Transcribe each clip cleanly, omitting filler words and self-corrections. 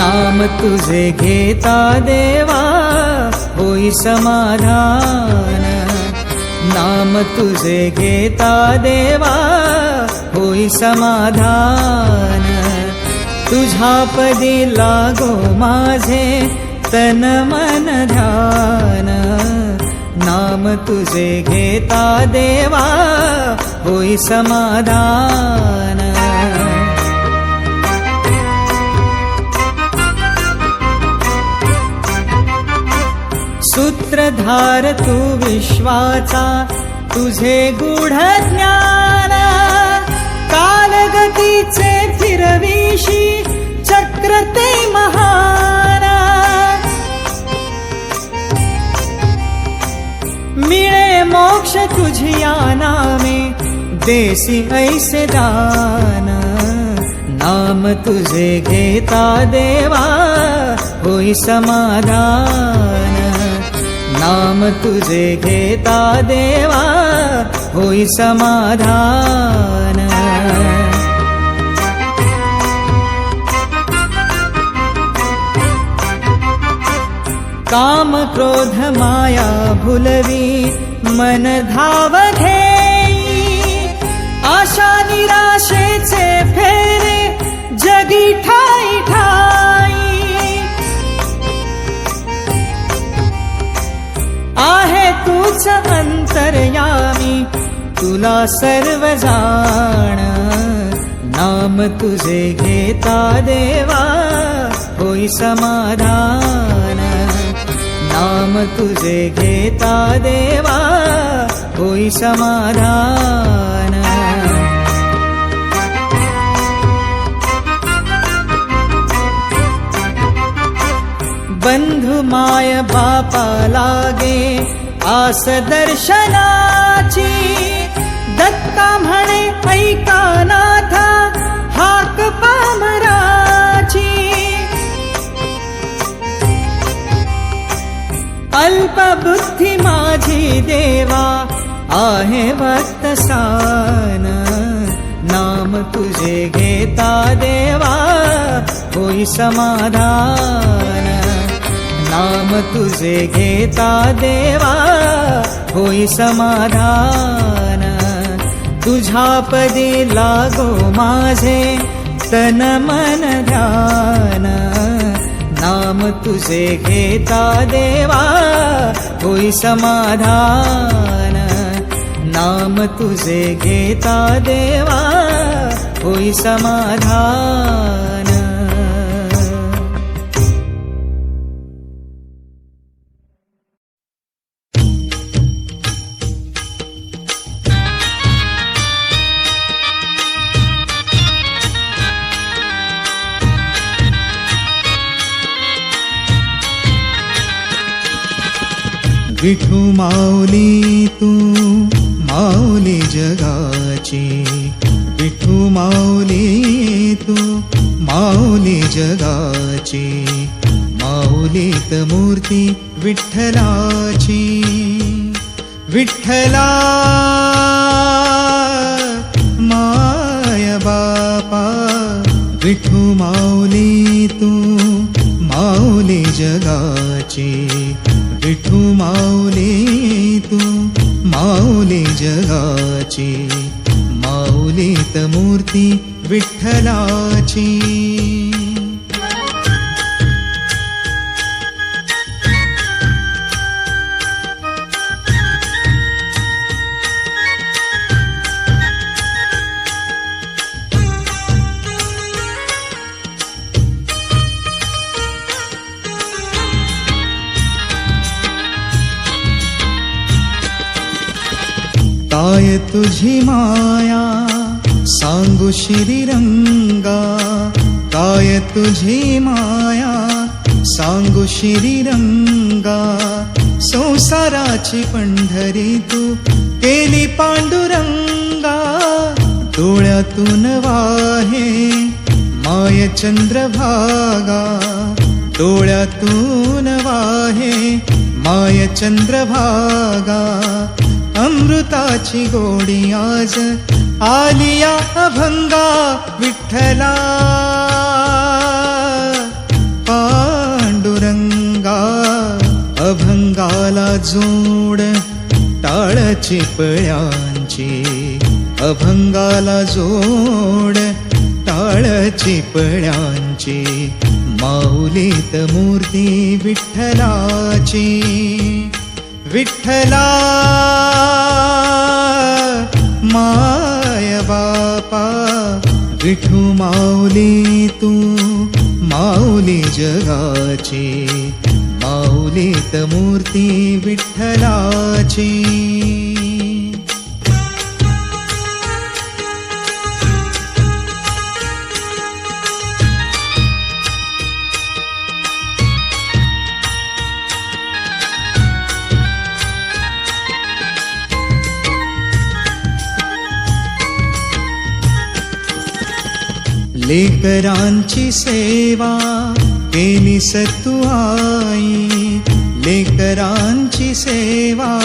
नाम तुझे घेता देवा होई समाधान, नाम तुझे घेता देवा होई समाधान. तुझ्या पदी लागो माझे तन मन ध्यान, नाम तुझे घेता देवा होई समाधान. सूत्रधार तू विश्वाचा तुझे गूढ ज्ञान, कालगतीचे फिरविशी चक्र ते महान. मिळे मोक्ष तुझिया नामे देसी ऐसे दान, नाम तुझे घेता देवा होई समाधान, नाम तुझे घेता देवा होई समाधान. काम क्रोध माया भुलवी मन धाव घेई, आशा निराशेचे फेरे जगी ठाई ठाई. आहे तूच अंतर्यामी तुला सर्व जाण, नाम तुझे घेता देवा होई समाधान, नाम तुझे घेता देवा होई समाधान. बंधु माय बापा लागे आस दर्शनाची, दत्ता म्हणे ऐका नाथा हाक पामराची. अल्प बुद्धी माझी देवा आहे वक्तसान, नाम तुझे घेता देवा होई समाधान, नाम तुझे घेता देवा होई समाधान. तुझ्या पदी लागो माझे तन मन ध्यान, नाम तुझे घेता देवा होई समाधान, नाम तुझे घेता देवा होई समाधान. विठू माऊली तू माऊली जगाची, विठू माऊली तू माऊली जगाची. माऊलीत मूर्ती विठ्ठलाची, विठ्ठला माय बापा. विठू माऊली तू माऊली जगाची, विठू माऊली तू माऊली जगाची. माऊलीत मूर्ती विठ्ठलाची. काय तुझी माया सांगू श्रीरंगा, काय तुझी माया सांगू श्रीरंगा. संसाराची पंढरी तू केली पांडुरंगा, डोळ्यातून वाहे माय चंद्रभागा, डोळ्यातून वाहे माय चंद्रभागा. अमृताची गोडी आज आलिया अभंगा. विठ्ठला जोड टाळ चिपळ्यांची, अभंगाला जोड टाळ चिपळ्यांची, माऊलीत मूर्ती विठ्ठलाची. विठ्ठला माय बापा, विठू माऊली तू माऊली जगाची, माऊलीत मूर्ती विठ्ठलाची. लेकरांची सेवा केली सतू आई, लेकरांची सेवा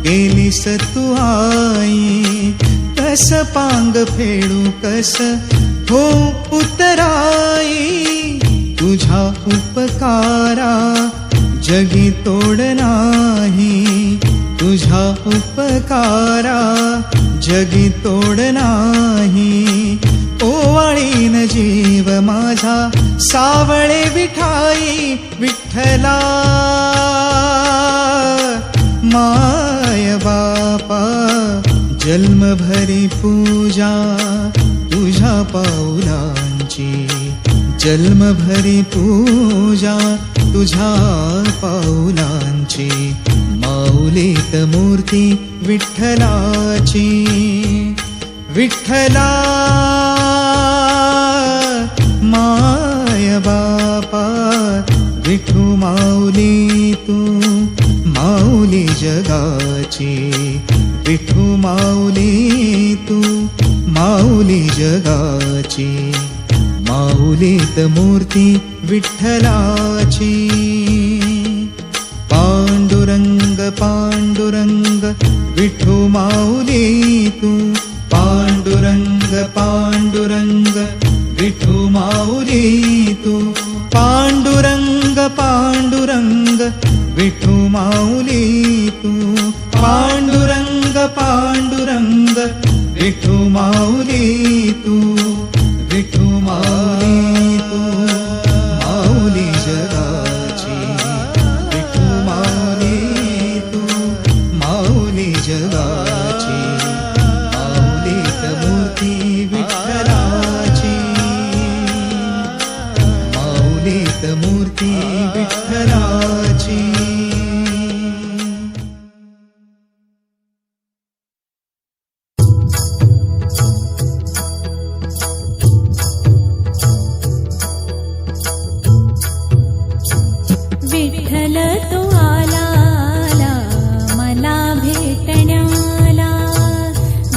केली सतू आई. कस पांग फेडू कस हो उतराई, तुझ्या उपकारा जगी तोड नाही, तुझ्या उपकारा जगी तोड नाही. ओवाळीन जीव माझा सावळे विठाई, विठ्ठला माय बापा. जन्मभरी पूजा तुझ्या पाऊलांची, जन्मभरी पूजा तुझ्या पाऊलांची, माऊलीत मूर्ती विठ्ठलाची. विठ्ठला माय बापा, विठू माऊली तू माऊली जगाची, विठू माऊली तू माऊली जगाची, माऊलीत मूर्ती विठ्ठलाची. पांडुरंग पांडुरंग विठू माऊली तू, पांडुरंग पांडुरंग विठू माऊली तू, पांडुरंग पांडुरंग विठू माऊली तू, पांडुरंग पांडुरंग विठू माऊली तू, विठू माऊली तू माऊली जगाची, विठू माऊली तू माऊली जगाची, माऊलीत मूर्ती विठ्ठलाची, माऊलीत मूर्ती विठ्ठलाची. विठ्ठल तो आला मला भेटण्याला,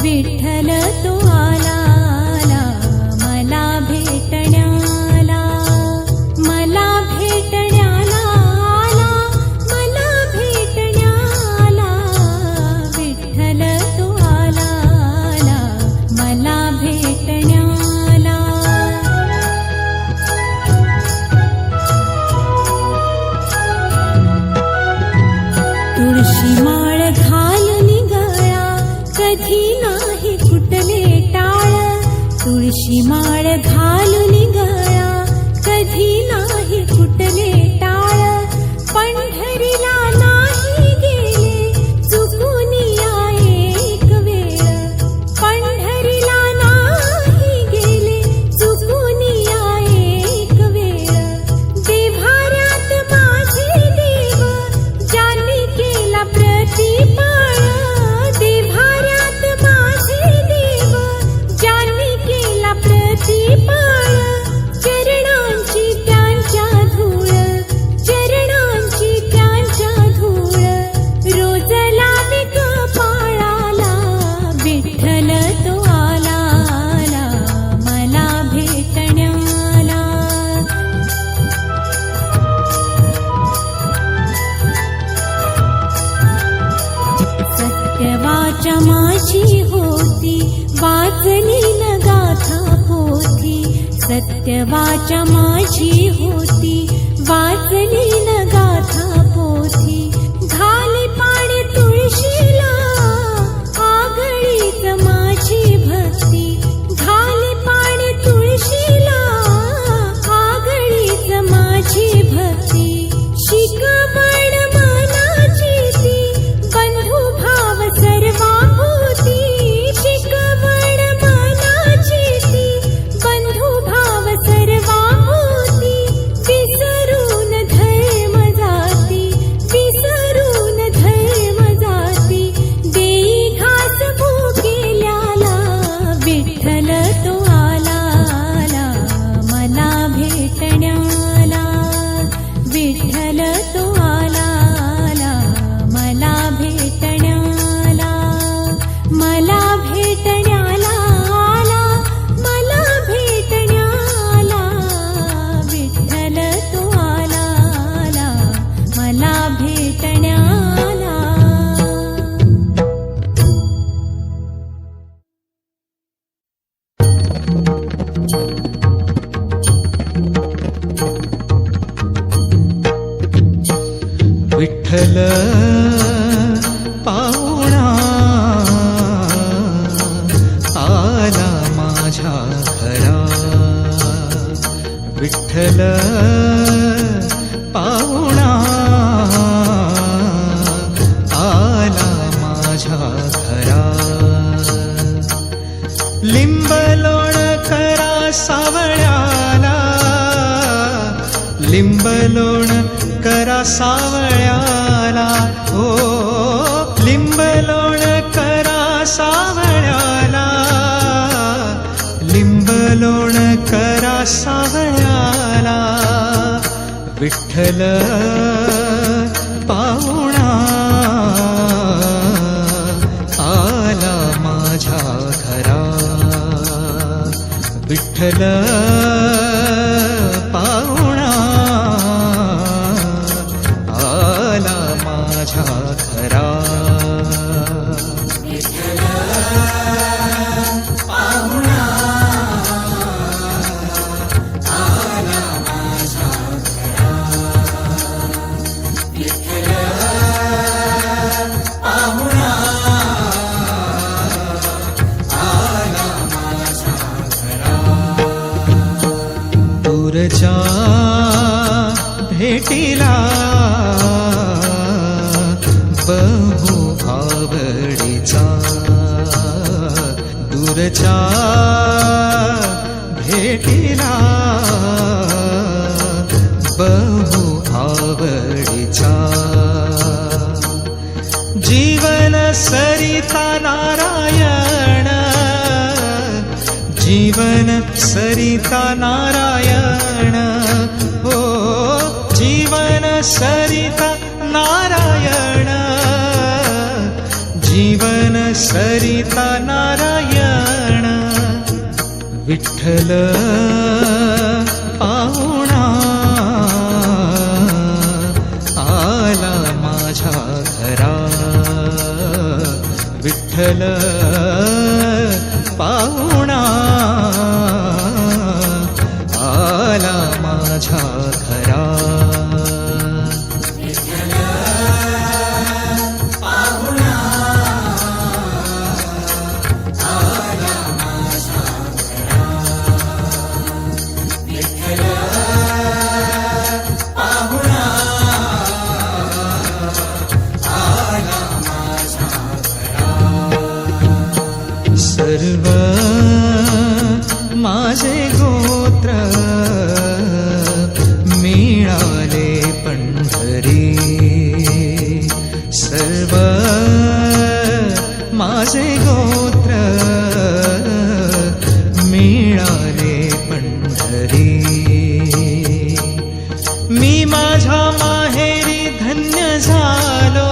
विठ्ठल तो आला मला भेटण्याला, मला भेटण्याला आला, मला भेटण्याला. विठ्ठल तो आला मला भेटण्याला. तुळशी माळ घालून गळा कधी नाही फुटले टाळ, तुळशी माळ घालून गळा कधी नाही फुटले टाळ. पंढरीला नाही गेले चुकून या एक वेळ, पंढरीला नाही गेले चुकून या एक वेळ. देव्हाऱ्यात माझे देव ज्यांनी केला प्रतिपाळ, देव्हाऱ्यात माझे देव ज्यांनी केला प्रतिपाळ. चरणांची त्यांच्या धूळ, चरणांची त्यांच्या धूळ रोज लावी कपाळाला. विठ्ठल तो आला मला भेटण्याला. सत्यवाचा माझी होती वाचली न गाथा पोथी, सत्यवाचा माझी होती वाचली न गाथा पोथी. घाली विठ्ठल पाहुणा आला माझ्या घरा, विठ्ठल पाहुणा आला माझ्या घरा. लिंब लोण करा सावळ्याला, लिंब लोण करा सावळ्याला, ओ लिंब लोण करा सावळ्याला, लिंब लोण करा सावळ्याला. विठ्ठल पाहुणा आला माझ्या घरा, विठ्ठल पाहुणा आला माझ्या घरा. दूरच्या भेटीला बहु आवडीचा, दूरच्या भेटीला बहु आवडीचा. जीवन सरिता नारायण, जीवन सरिता नारायण, हो जीवन सरिता नारायण, जीवन सरिता नारायण. विठ्ठल पाहुणा आला माझ्या घरा, विठ्ठल पाहुणा आला माझ्या घरा. सर्व माझे गोत्र मिळाले पंढरी, सर्व माझे गोत्र मिळाले पंढरी. मी माझ्या माहेरी धन्य झालो,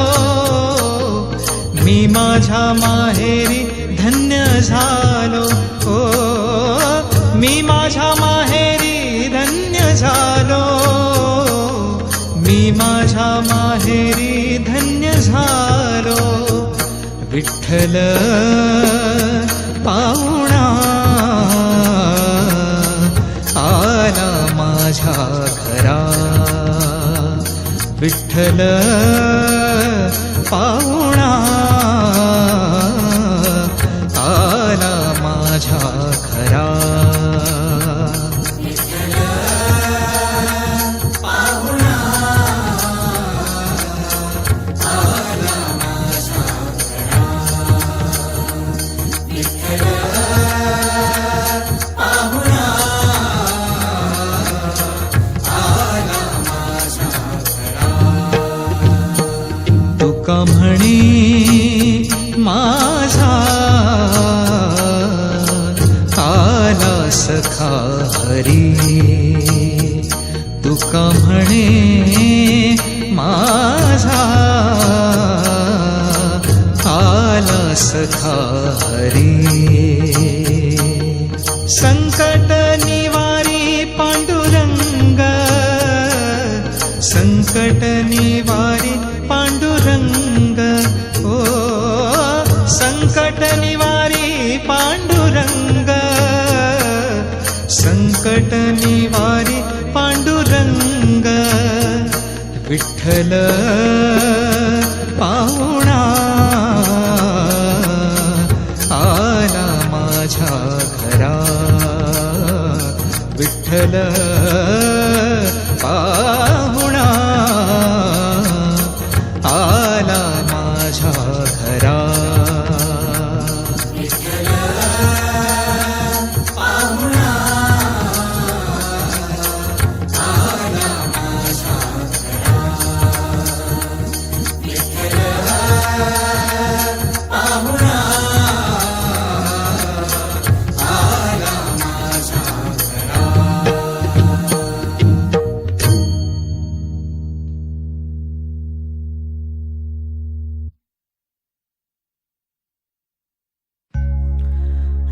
मी माझ्या माहेरी धन्य झालो, ओ मी माझ्या माहेरी धन्य झालो, मी माझ्या माहेरी धन्य झालो. विठ्ठल पाहुणा आला माझ्या घरा, विठ्ठल पाहुणा आला माझ्या घरा. तुका म्हणे माझा आला सखा हरी, तुका म्हणे माझा आला सखा हरी. संकट निवारी पांडुरंग, संकट निवारी पांडुरंग, ओ संकट निवारी पांडुरंग, संकट निवारी पांडुरंग. विठ्ठल पाहुणा आला माझ्या घरा, विठ्ठल पाहुणा आला माझ्या घरा.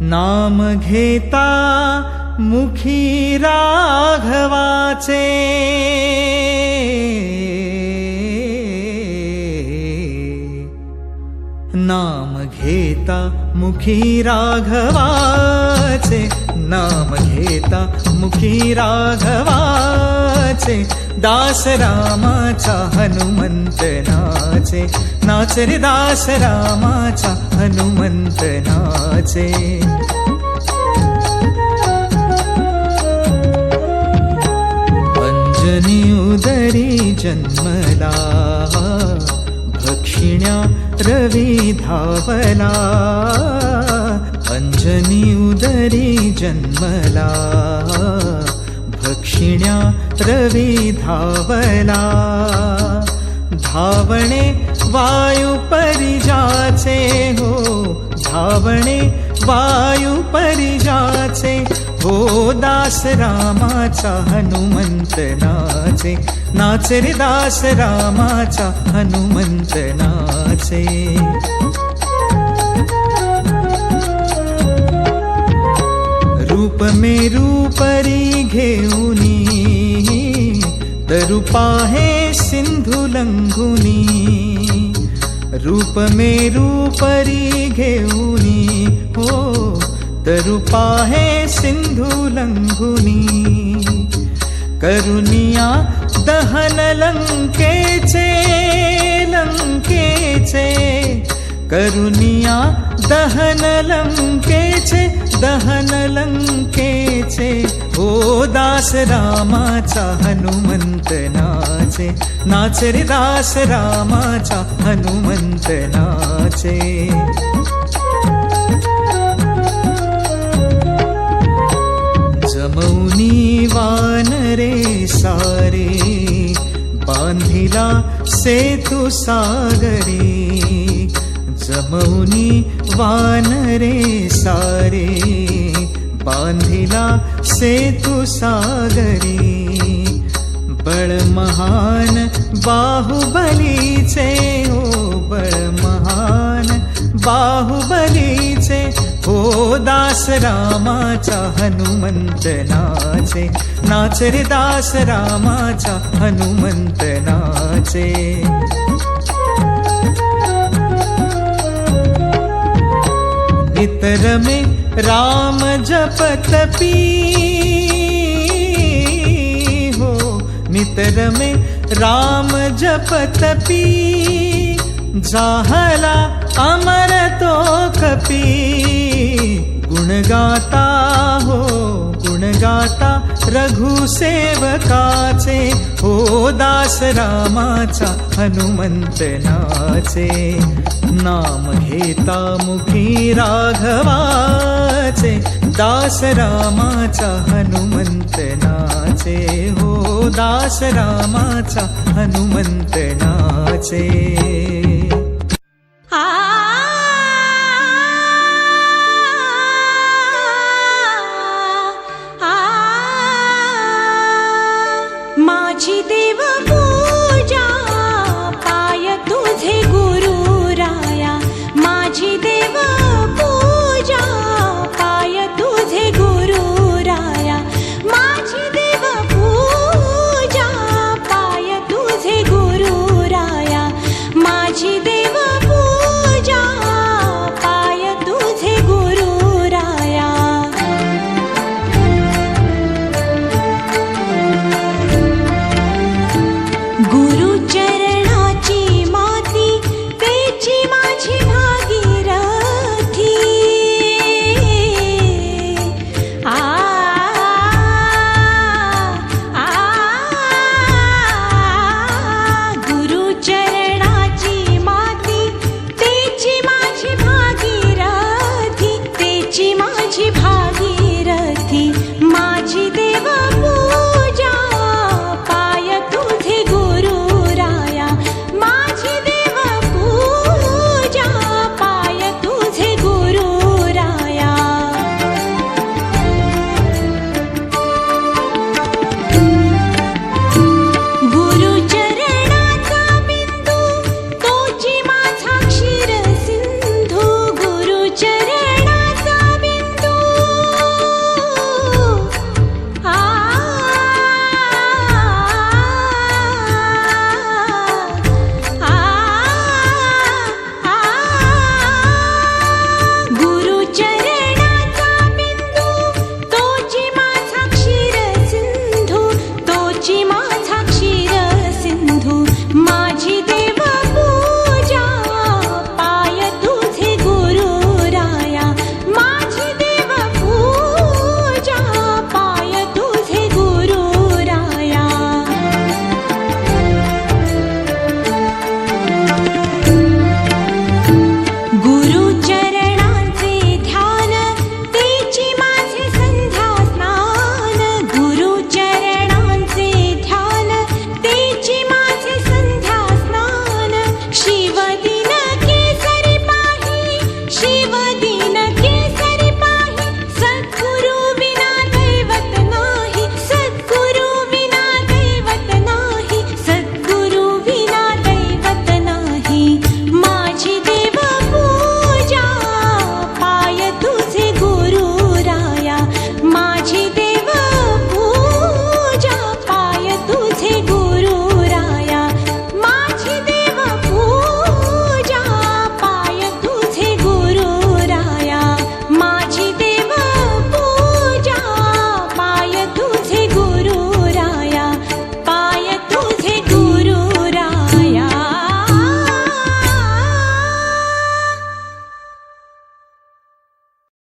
नाम घेता मुखी राघवाचे, नाम घेता मुखी राघवाचे, नाम घेता मुखी राघवाचे, दास रामाचा हनुमंत नाचे, नाच रे दास रामाचा हनुमंत नाचे. अंजनी उदरी जन्मला, भक्षिण्या रवी धावला, अंजनी उदरी जन्मला, भक्षिण्या रवी धावला, धावणे वायू परिजाचे हो, धावणे वायू परिजाचे हो, दास रामाचा हनुमंत नाचे, नाच रे दास रामाचा हनुमंत नाचे. रूप मेरू परी घेऊनी, तरुपा हे सिंधू लंघुनी, रूप मेरू परी घेऊनी हो, तरुपा हे सिंधू लंघुनी, करुनिया दहन लंकेचे, लंकेचे करुनिया दहन लंकेचे, दहन लंकेचे हो, दास रामाचा हनुमंत नाचे, नाच रे दास रामाचा हनुमंत नाचे. जमौनी वानरे सारे, बांधिला सेतु सागरी, जमौनी वानरे सारे, बांधिला सेतु सागरी, बळ महान बाहुबलीचे हो, बळ महान बाहुबलीचे हो, दास रामाचा हनुमंत नाचे, नाच रे दास रामाचा हनुमंत नाचे. नितर में राम जपत पी हो, नितर में राम जपत पी, जाहला अमर तो कपी, गुण गाता हो, गुण गाता रघुसेवकाचे हो, दास रामाचा हनुमंत नाचे, नाम घेता मुखी राघवाचे, दास रामाचा हनुमंत नाचे हो, दास रामाचा हनुमंत नाचे.